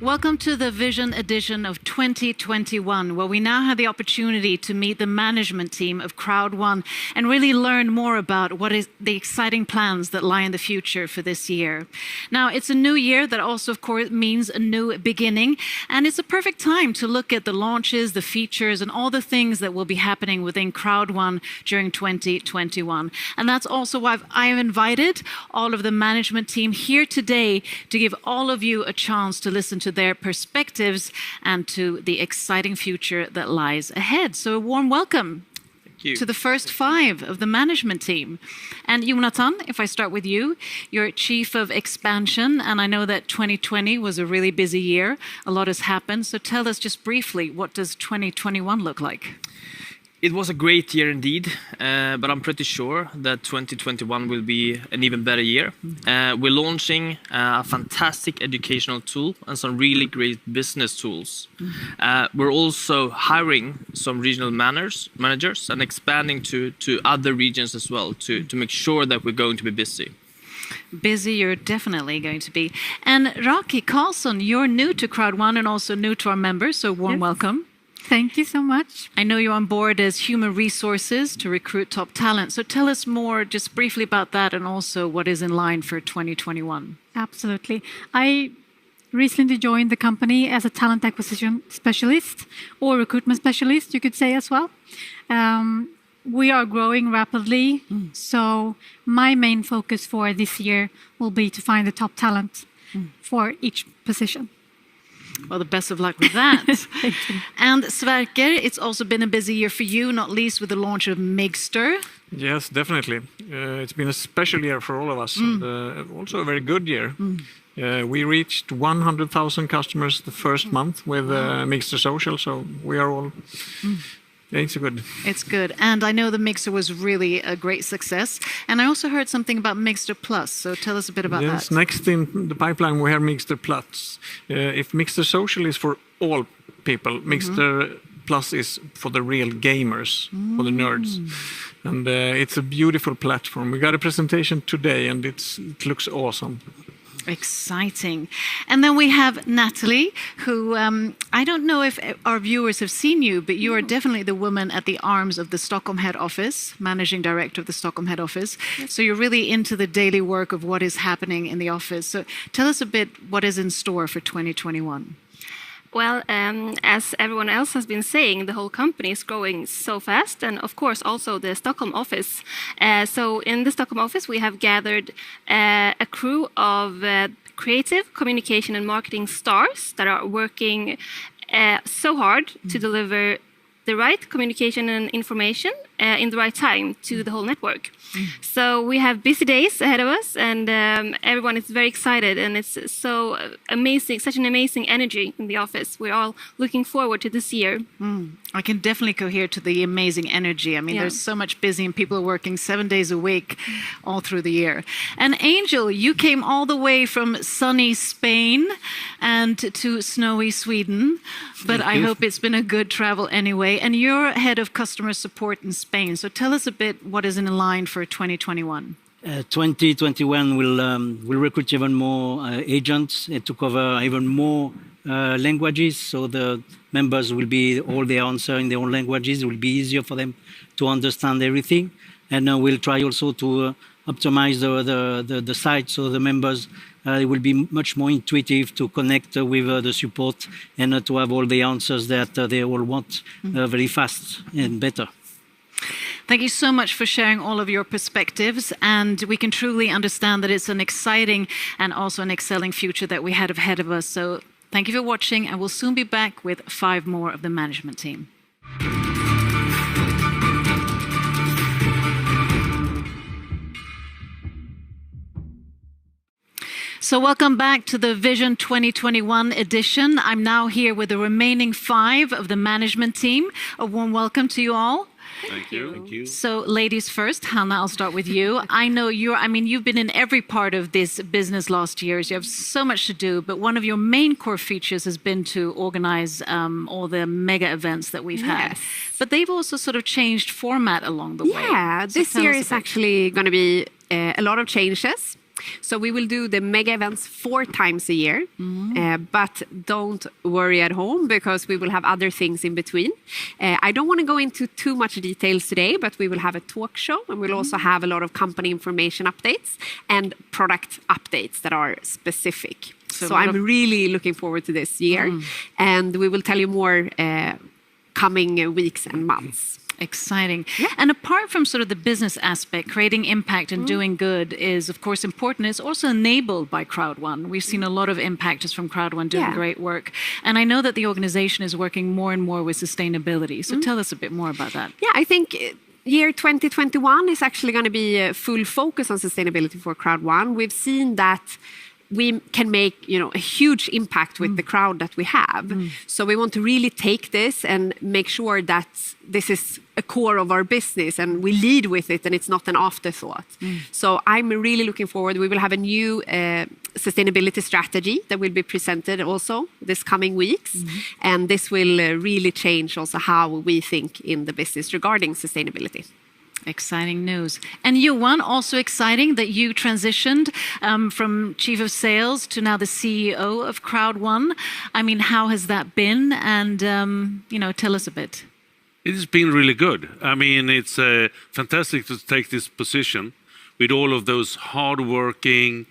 Welcome to the Vision edition of 2021, where we now have the opportunity to meet the management team of Crowd1 and really learn more about what is the exciting plans that lie in the future for this year. Now, it's a new year that also, of course, means a new beginning, and it's a perfect time to look at the launches, the features, and all the things that will be happening within Crowd1 during 2021. And that's also why I have invited all of the management team here today to give all of you a chance to listen to their perspectives and to the exciting future that lies ahead. So a warm welcome to the first five of the management team. And Jonathan, if I start with you, you're Chief of Expansion, and I know that 2020 was a really busy year. A lot has happened. So tell us just briefly, what does 2021 look like? It was a great year indeed, but I'm pretty sure that 2021 will be an even better year. We're launching a fantastic educational tool and some really great business tools. We're also hiring some regional managers and expanding to other regions as well to make sure that we're going to be busy. Busy, you're definitely going to be. And Raki Karlsson, you're new to Crowd1 and also new to our members, so warm welcome. Thank you so much. I know you're on board as human resources to recruit top talent. So tell us more just briefly about that and also what is in line for 2021. Absolutely. I recently joined the company as a talent acquisition specialist or recruitment specialist, you could say as well. We are growing rapidly. So my main focus for this year will be to find the top talent for each position. Well, the best of luck with that. And Sverker, it's also been a busy year for you, not least with the launch of Migster. Yes, definitely. It's been a special year for all of us, and also a very good year. We reached 100,000 customers the first month with Migster Social, so we are all... It's good. It's good. And I know the Migster was really a great success. And I also heard something about Migster Plus. So tell us a bit about that. Yes, next in the pipeline we have Migster Plus. If Migster Social is for all people, Migster Plus is for the real gamers, for the nerds. And it's a beautiful platform. We got a presentation today and it looks awesome. Exciting. And then we have Natalie, who I don't know if our viewers have seen you, but you are definitely the woman at the arms of the Stockholm head office, managing director of the Stockholm head office. So you're really into the daily work of what is happening in the office. So tell us a bit what is in store for 2021. Well, as everyone else has been saying, the whole company is growing so fast, and of course also the Stockholm office. So in the Stockholm office, we have gathered a crew of creative communication and marketing stars that are working so hard to deliver the right communication and information in the right time to the whole network. So we have busy days ahead of us, and everyone is very excited, and it's so amazing, such an amazing energy in the office. We're all looking forward to this year. I can definitely cohere to the amazing energy. I mean, there's so much busy and people are working 7 days a week all through the year. And Angel, you came all the way from sunny Spain and to snowy Sweden, but I hope it's been a good travel anyway. And you're head of customer support in Spain. So tell us a bit what is in line for 2021. 2021 will recruit even more agents to cover even more languages. So the members will be all their answer in their own languages. It will be easier for them to understand everything. And we'll try also to optimize the site so the members it will be much more intuitive to connect with the support and to have all the answers that they all want very fast and better. Thank you so much for sharing all of your perspectives, and we can truly understand that it's an exciting and also an excelling future that we have ahead of us. So thank you for watching, and we'll soon be back with 5 more of the management team. So welcome back to the Vision 2021 edition. I'm now here with the remaining 5 of the management team. A warm welcome to you all. Thank you. Thank you. So ladies first, Hannah, I'll start with you. I know you've been in every part of this business last years. You have so much to do, but one of your main core features has been to organize all the mega events that we've had. But they've also sort of changed format along the way. Yeah, this year is actually going to be a lot of changes. So we will do the mega events 4 times a year, but don't worry at home because we will have other things in between. I don't want to go into too much details today, but we will have a talk show and we'll also have a lot of company information updates and product updates that are specific. So I'm really looking forward to this year and we will tell you more coming weeks and months. Exciting. Yeah. And apart from sort of the business aspect, creating impact and doing good is, of course, important. It's also enabled by Crowd1. We've seen a lot of impactors from Crowd1 doing great work. And I know that the organization is working more and more with sustainability. So tell us a bit more about that. Yeah, I think year 2021 is actually going to be a full focus on sustainability for Crowd1. We've seen that we can make, a huge impact with the crowd that we have. So we want to really take this and make sure that this is a core of our business and we lead with it and it's not an afterthought. So I'm really looking forward. We will have a new sustainability strategy that will be presented also this coming weeks. And this will really change also how we think in the business regarding sustainability. Exciting news. And Johan, also exciting that you transitioned from Chief of Sales to now the CEO of Crowd1. I mean, how has that been? And, tell us a bit. It has been really good. I mean, it's fantastic to take this position with all of those hardworking,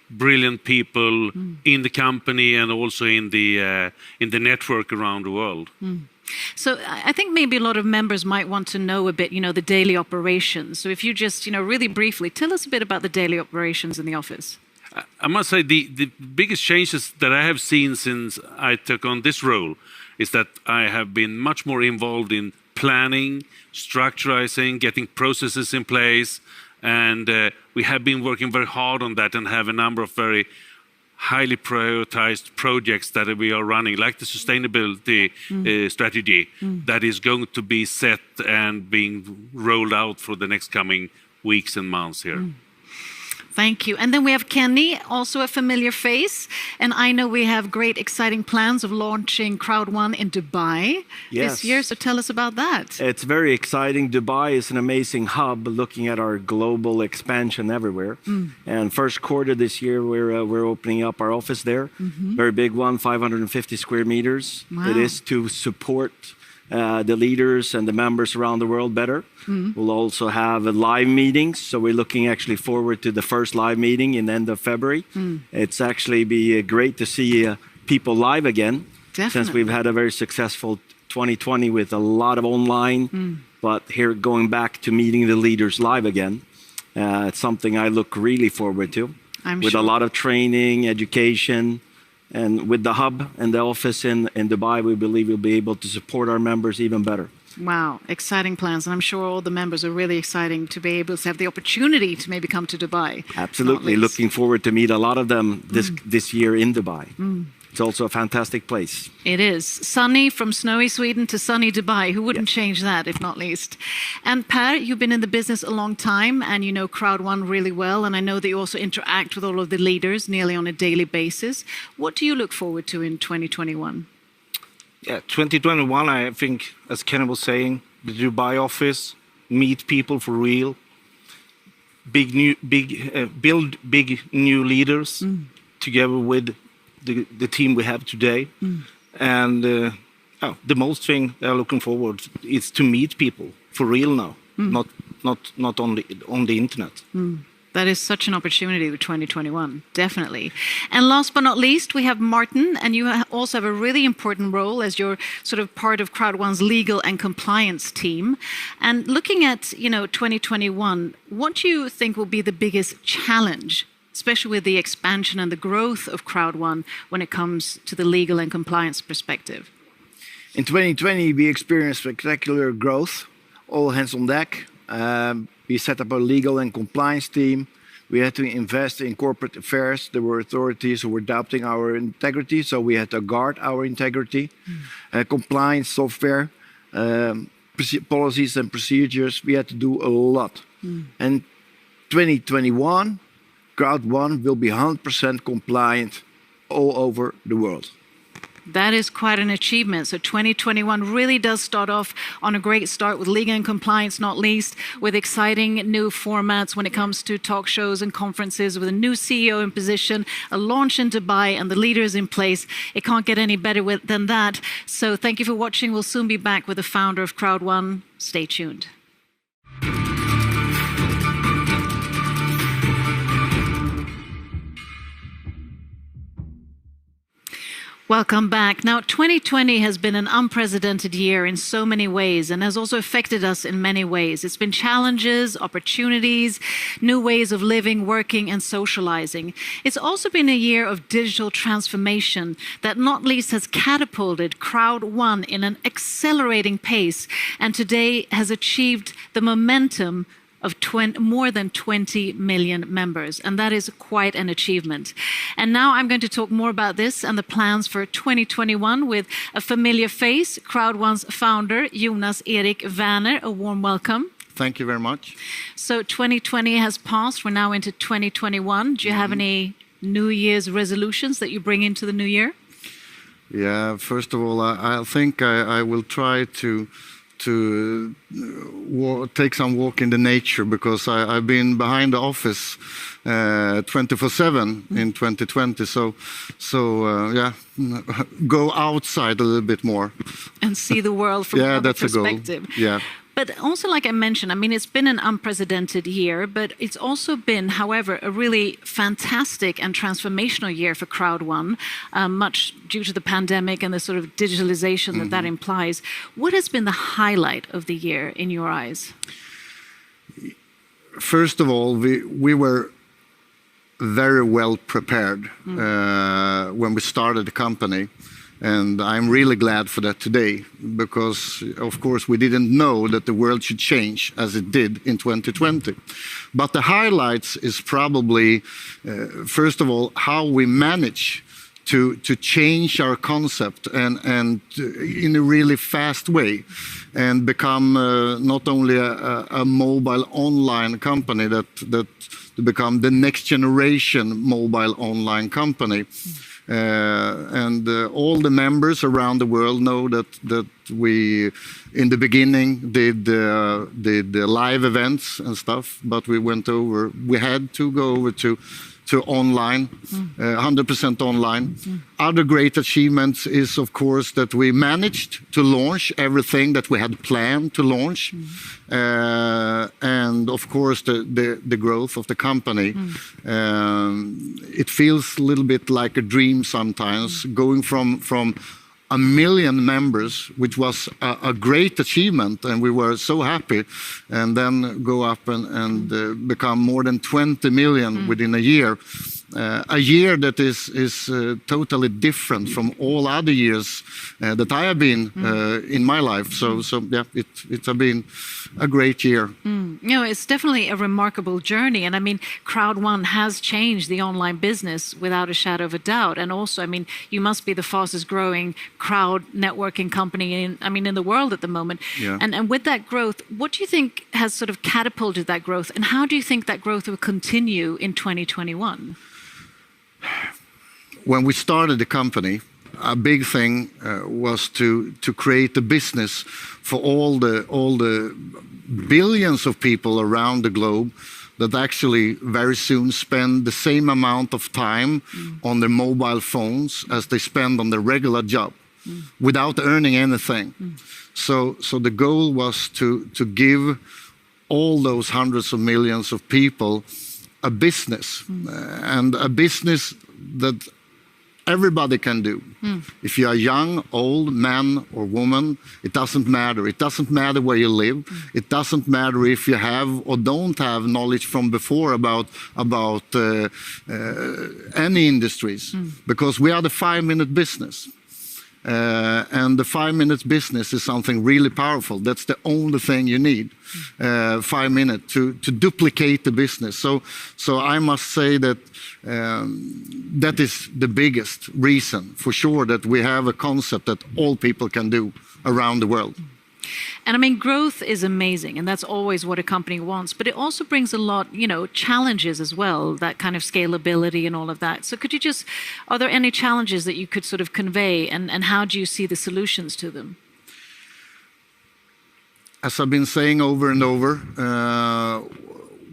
brilliant people in the company and also in the network around the world. So I think maybe a lot of members might want to know a bit, the daily operations. So if you just, really briefly, tell us a bit about the daily operations in the office. I must say the biggest changes that I have seen since I took on this role is that I have been much more involved in planning, structurizing, getting processes in place. And we have been working very hard on that and have a number of very highly prioritized projects that we are running, like the sustainability strategy that is going to be set and being rolled out for the next coming weeks and months here. Thank you. And then we have Kenny, also a familiar face. And I know we have great, exciting plans of launching Crowd1 in Dubai this year. So tell us about that. It's very exciting. Dubai is an amazing hub looking at our global expansion everywhere. And first quarter this year, we're opening up our office there. Very big one, 550 square meters. Wow. It is to support the leaders and the members around the world better. We'll also have live meetings. So we're looking actually forward to the first live meeting in the end of February. It's actually be great to see people live again. Definitely. Since we've had a very successful 2020 with a lot of online, but here going back to meeting the leaders live again. It's something I look really forward to. With a lot of training, education, and with the hub and the office in Dubai, we believe we'll be able to support our members even better. Wow, exciting plans. And I'm sure all the members are really exciting to be able to have the opportunity to maybe come to Dubai. Absolutely. Looking forward to meet a lot of them this year in Dubai. It's also a fantastic place. It is. Sunny from snowy Sweden to sunny Dubai. Who wouldn't change that, if not least? And Per, you've been in the business a long time and you know Crowd1 really well. And I know that you also interact with all of the leaders nearly on a daily basis. What do you look forward to in 2021? Yeah, 2021, I think, as Ken was saying, the Dubai office, meet people for real, build big new leaders together with the team we have today. And the most thing I'm looking forward is to meet people for real now, not on the internet. That is such an opportunity with 2021, definitely. And last but not least, we have Martin, and you also have a really important role as you're sort of part of Crowd1's legal and compliance team. And looking at, 2021, what do you think will be the biggest challenge, especially with the expansion and the growth of Crowd1 when it comes to the legal and compliance perspective? In 2020, we experienced spectacular growth, all hands on deck. We set up a legal and compliance team. We had to invest in corporate affairs. There were authorities who were doubting our integrity, so we had to guard our integrity. Compliance software, policies and procedures, we had to do a lot. And 2021, Crowd1 will be 100% compliant all over the world. That is quite an achievement. So 2021 really does start off on a great start with legal and compliance, not least, with exciting new formats when it comes to talk shows and conferences, with a new CEO in position, a launch in Dubai, and the leaders in place. It can't get any better than that. So thank you for watching. We'll soon be back with the founder of Crowd1. Stay tuned. Welcome back. Now, 2020 has been an unprecedented year in so many ways and has also affected us in many ways. It's been challenges, opportunities, new ways of living, working, and socializing. It's also been a year of digital transformation that not least has catapulted Crowd1 in an accelerating pace and today has achieved the momentum of more than 20 million members, and that is quite an achievement. And now I'm going to talk more about this and the plans for 2021 with a familiar face, Crowd1's founder, Jonas Erik Werner. A warm welcome. Thank you very much. So 2020 has passed. We're now into 2021. Do you have any New Year's resolutions that you bring into the new year? Yeah, first of all, I think I will try to take some walk in the nature, because I've been behind the office 24/7 in 2020. So yeah, go outside a little bit more and see the world from another perspective. A goal. Yeah. But also, like I mentioned, I mean, it's been an unprecedented year, but it's also been, however, a really fantastic and transformational year for Crowd1, much due to the pandemic and the sort of digitalization that implies. What has been the highlight of the year in your eyes? First of all, we were very well prepared when we started the company. And I'm really glad for that today, because, of course, we didn't know that the world should change as it did in 2020. But the highlights is probably, first of all, how we manage to change our concept and in a really fast way, and become not only a mobile online company, that to become the next generation mobile online company. And all the members around the world know that we, in the beginning, did live events and stuff, but we had to go over to online, 100% online. Other great achievements is, of course, that we managed to launch everything that we had planned to launch. And of course, the growth of the company. It feels a little bit like a dream sometimes, going from 1 million members, which was a great achievement, and we were so happy, and then go up and become more than 20 million within a year. A year that is totally different from all other years that I have been in my life. So yeah, it's been a great year. You know, it's definitely a remarkable journey. And I mean, Crowd1 has changed the online business without a shadow of a doubt. And also, I mean, you must be the fastest growing crowd networking company in the world at the moment. Yeah. And with that growth, what do you think has sort of catapulted that growth? And how do you think that growth will continue in 2021? When we started the company, a big thing was to create a business for all the billions of people around the globe that actually very soon spend the same amount of time on their mobile phones as they spend on their regular job without earning anything. So the goal was to give all those hundreds of millions of people a business, and a business that everybody can do. If you are young, old, man or woman, it doesn't matter. It doesn't matter where you live. It doesn't matter if you have or don't have knowledge from before about any industries, because we are the 5-minute business. And the 5-minute business is something really powerful. That's the only thing you need, 5 minutes to duplicate the business. So I must say that that is the biggest reason, for sure, that we have a concept that all people can do around the world. And I mean, growth is amazing, and that's always what a company wants, but it also brings a lot, challenges as well, that kind of scalability and all of that. So could you just, are there any challenges that you could sort of convey, and how do you see the solutions to them? As I've been saying over and over,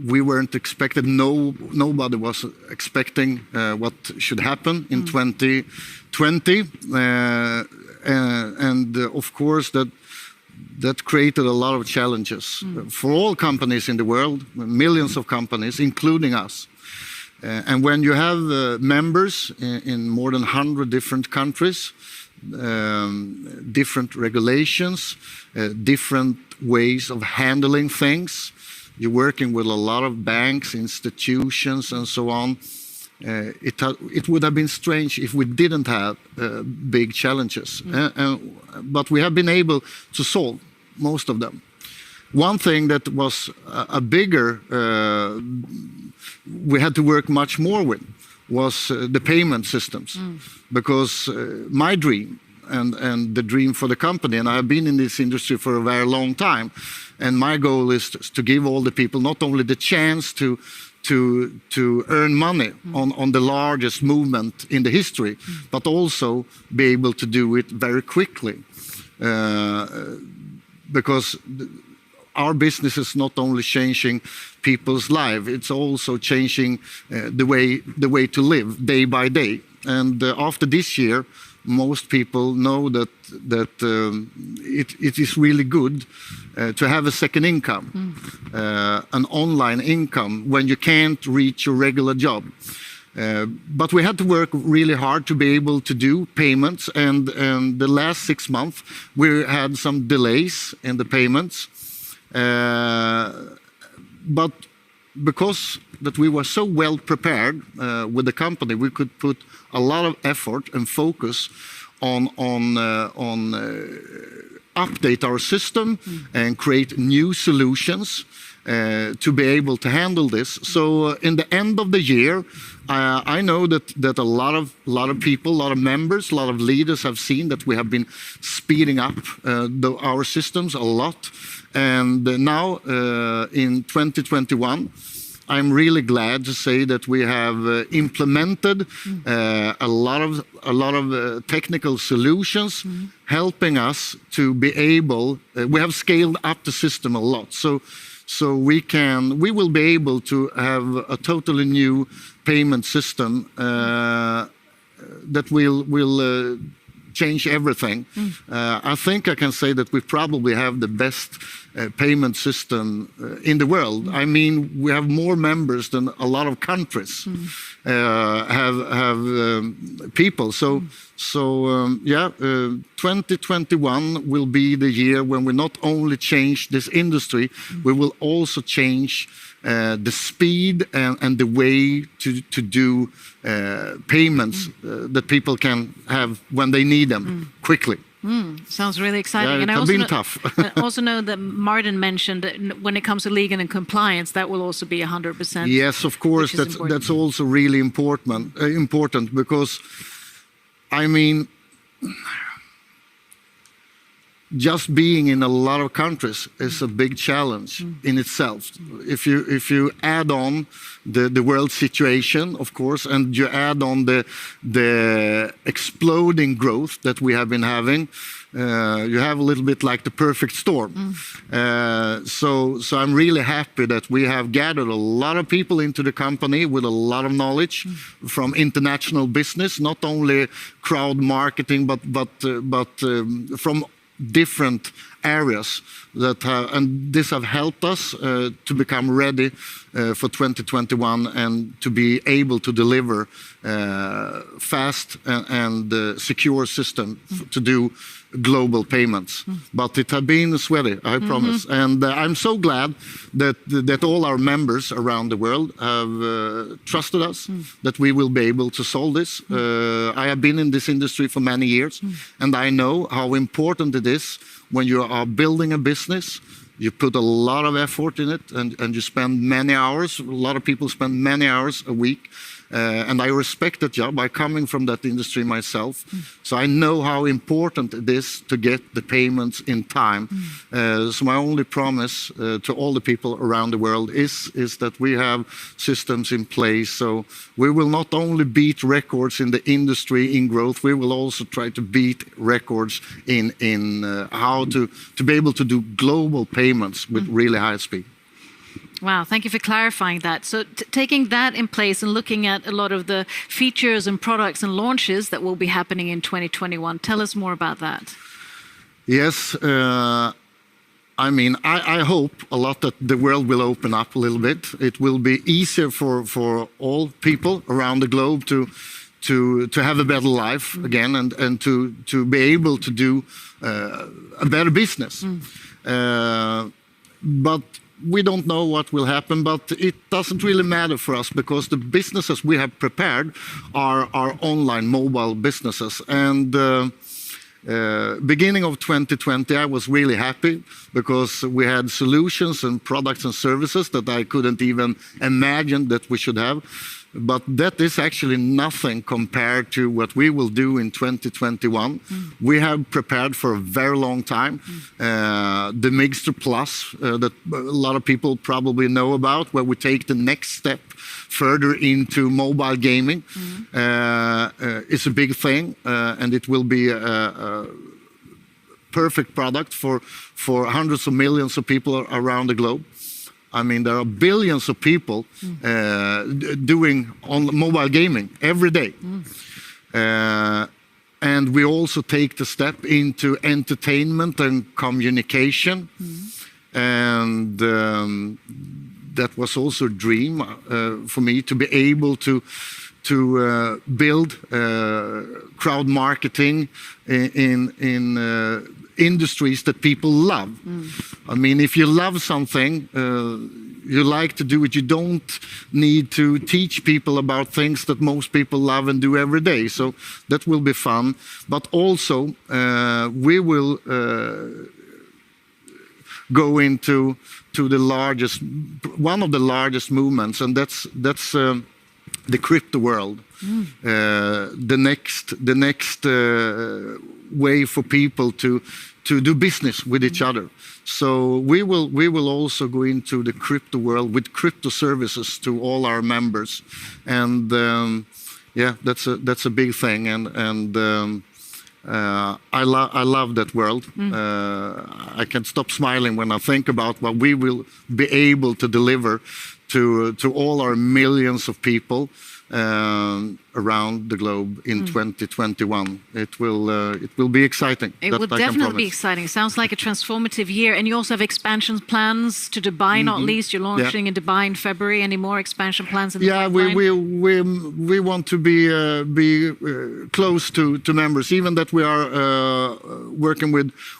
we weren't expected, nobody was expecting what should happen in 2020. And of course, that created a lot of challenges for all companies in the world, millions of companies, including us. And when you have members in more than 100 different countries, different regulations, different ways of handling things, you're working with a lot of banks, institutions, and so on. It would have been strange if we didn't have big challenges. But we have been able to solve most of them. One thing that was a bigger, we had to work much more with, was the payment systems. Because my dream, and the dream for the company, and I have been in this industry for a very long time, and my goal is to give all the people not only the chance to earn money on the largest movement in the history, but also be able to do it very quickly. Because our business is not only changing people's lives, it's also changing the way to live day by day. And after this year, most people know that it is really good to have a second income, an online income when you can't reach your regular job. But we had to work really hard to be able to do payments, and the last 6 months we had some delays in the payments. But because that we were so well prepared with the company, we could put a lot of effort and focus on update our system and create new solutions to be able to handle this. So in the end of the year, I know that a lot of people, a lot of members, a lot of leaders have seen that we have been speeding up our systems a lot. And now in 2021, I'm really glad to say that we have implemented a lot of technical solutions, helping us to be able. We have scaled up the system a lot, so we will be able to have a totally new payment system that will change everything. I think I can say that we probably have the best payment system in the world. I mean, we have more members than a lot of countries have people. So 2021 will be the year when we not only change this industry, we will also change the speed and the way to do payments that people can have when they need them quickly. Sounds really exciting. Yeah, and it's been tough. I also know that Martin mentioned that when it comes to legal and compliance, that will also be 100%. Yes, of course. That's also really important because, I mean, just being in a lot of countries is a big challenge in itself. If you add on the world situation, of course, and you add on the exploding growth that we have been having, you have a little bit like the perfect storm. So I'm really happy that we have gathered a lot of people into the company with a lot of knowledge from international business, not only crowd marketing, but from different areas and this have helped us to become ready for 2021 and to be able to deliver fast and secure system to do global payments. But it has been sweaty, I promise. And I'm so glad that all our members around the world have trusted us, that we will be able to solve this. I have been in this industry for many years, and I know how important it is when you are building a business you put a lot of effort in it, and you spend many hours. A lot of people spend many hours a week. And I respect that job. I coming from that industry myself, so I know how important it is to get the payments in time. So my only promise to all the people around the world is that we have systems in place. So we will not only beat records in the industry in growth, we will also try to beat records in how to be able to do global payments with really high speed. Wow, thank you for clarifying that. So taking that in place and looking at a lot of the features and products and launches that will be happening in 2021, tell us more about that. Yes, I mean, I hope a lot that the world will open up a little bit. It will be easier for all people around the globe to have a better life again, and to be able to do a better business. But we don't know what will happen, but it doesn't really matter for us, because the businesses we have prepared are online mobile businesses. And beginning of 2020, I was really happy because we had solutions and products and services that I couldn't even imagine that we should have. But that is actually nothing compared to what we will do in 2021. We have prepared for a very long time. The Mixter Plus, that a lot of people probably know about, where we take the next step further into mobile gaming, is a big thing, and it will be a perfect product for hundreds of millions of people around the globe. I mean, there are billions of people doing on mobile gaming every day. And we also take the step into entertainment and communication. And that was also a dream for me, to be able to build crowd marketing in industries that people love. I mean, if you love something, you like to do it, you don't need to teach people about things that most people love and do every day. So that will be fun. But also, we will go into one of the largest movements, and that's the crypto world. The next way for people to do business with each other. So we will also go into the crypto world with crypto services to all our members, and yeah, that's a big thing, and I love that world. I can't stop smiling when I think about what we will be able to deliver to all our millions of people around the globe in 2021. It will be exciting. It will definitely be exciting. Sounds like a transformative year. And you also have expansion plans to Dubai, not least. You're launching in Dubai in February. Any more expansion plans in the pipeline? We want to be close to members, even that we are working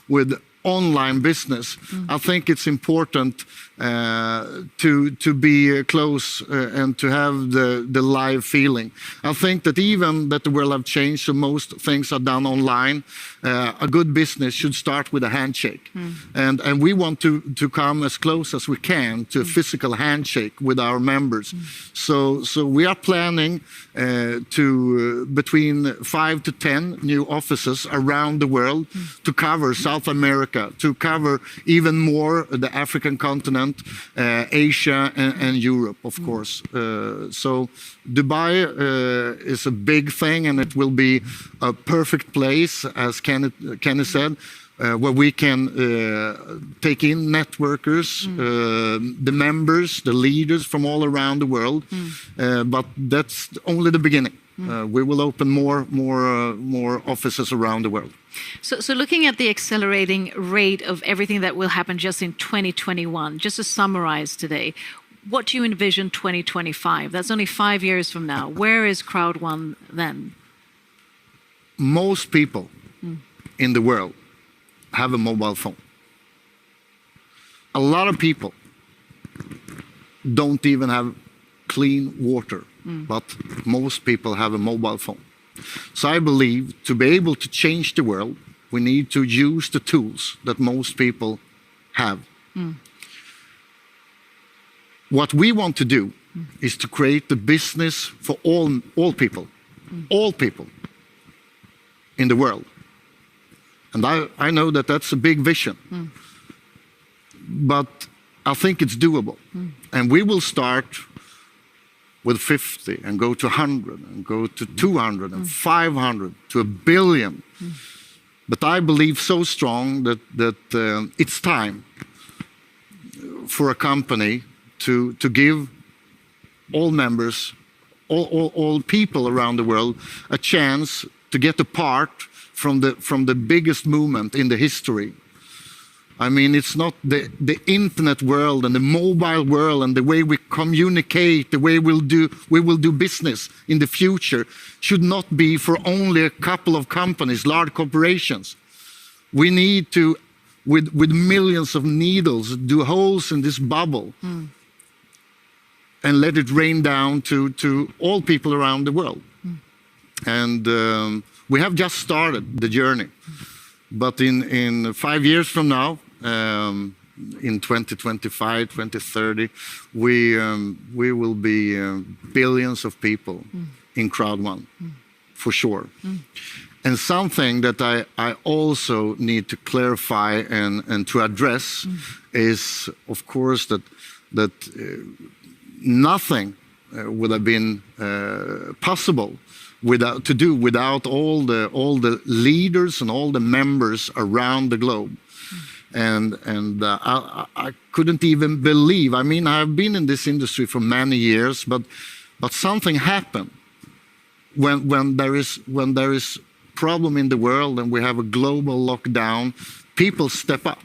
with online business. I think it's important to be close and to have the live feeling. I think that even that the world have changed, so most things are done online. A good business should start with a handshake, and we want to come as close as we can to a physical handshake with our members. So we are planning to between 5 to 10 new offices around the world to cover South America, to cover even more the African continent, Asia and Europe, of course. So Dubai is a big thing, and it will be a perfect place, as Kenny said, where we can take in networkers, the members, the leaders from all around the world. But that's only the beginning. We will open more offices around the world. So looking at the accelerating rate of everything that will happen just in 2021, just to summarize today, what do you envision 2025? That's only 5 years from now. Where is Crowd1 then? Most people in the world have a mobile phone. A lot of people don't even have clean water, but most people have a mobile phone. So I believe to be able to change the world, we need to use the tools that most people have What we want to do is to create the business for all people in the world. And I know that that's a big vision, but I think it's doable. And we will start with 50 and go to 100 and go to 200 and 500 to 1 billion. But I believe so strong that it's time for a company to give all members, all people around the world, a chance to get a part from the biggest movement in the history. I mean, it's not the internet world and the mobile world and the way we communicate, the way we will do business in the future should not be for only a couple of companies, large corporations. We need to, with millions of needles, do holes in this bubble and let it rain down to all people around the world. And we have just started the journey. But in 5 years from now, in 2025, 2030, we will be billions of people in Crowd One, for sure. And something that I also need to clarify and to address is, of course, that nothing would have been possible without all the leaders and all the members around the globe. And I couldn't even believe. I mean, I've been in this industry for many years, but something happened when there is problem in the world and we have a global lockdown. People step up,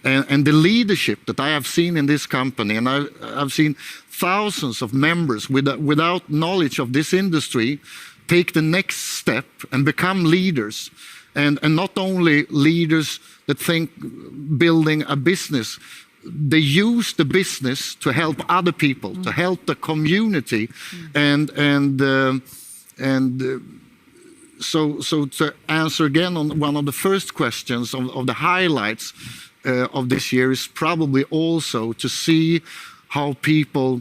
and the leadership that I have seen in this company, and I've seen thousands of members without knowledge of this industry take the next step and become leaders, and not only leaders that think building a business, they use the business to help other people, to help the community, So to answer again on one of the first questions of the highlights of this year is probably also to see how people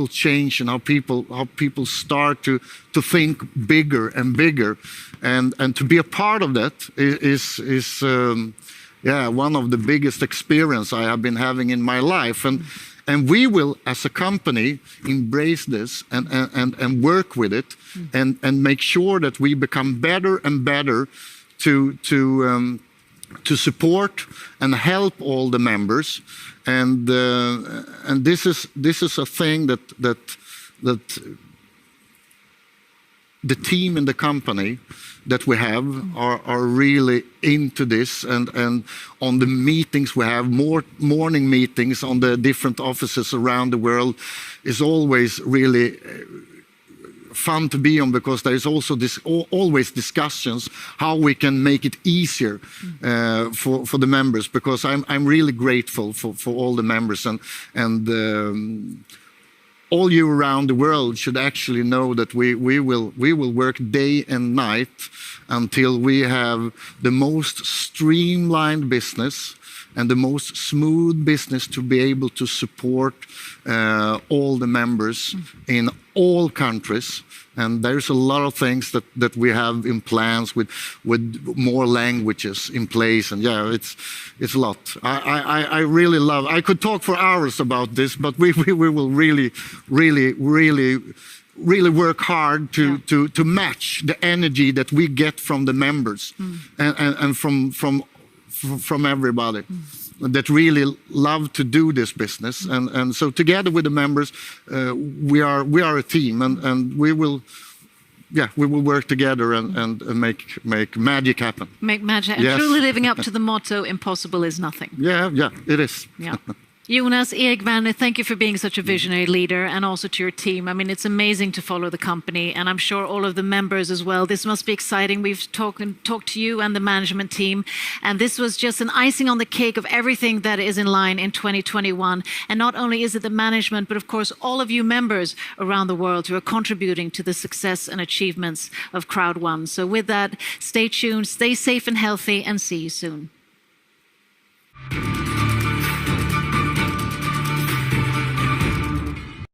change and how people start to think bigger and bigger, and to be a part of that is one of the biggest experience I have been having in my life. And we will, as a company, embrace this and work with it and make sure that we become better and better to support and help all the members. And this is a thing that the team in the company that we have are really into this, and on the meetings we have, morning meetings on the different offices around the world is always really fun to be on, because there is also always discussions how we can make it easier for the members, because I'm really grateful for all the members, and all you around the world should actually know that we will work day and night until we have the most streamlined business and the most smooth business to be able to support all the members in all countries. And there's a lot of things that we have in plans with more languages in place, and yeah, it's a lot. I really love. I could talk for hours about this, but we will really work hard to match the energy that we get from the members and from everybody that really love to do this business, and so together with the members, we are a team, and we will work together and make magic happen. Make magic, and truly living up to the motto, impossible is nothing. Yeah, it is. Yeah. Jonas, Erik, Werner, thank you for being such a visionary leader, and also to your team. I mean, it's amazing to follow the company, and I'm sure all of the members as well. This must be exciting. We've talked to you and the management team, and this was just an icing on the cake of everything that is in line in 2021. And not only is it the management, but of course all of you members around the world who are contributing to the success and achievements of Crowd One. So with that, stay tuned, stay safe and healthy, and see you soon.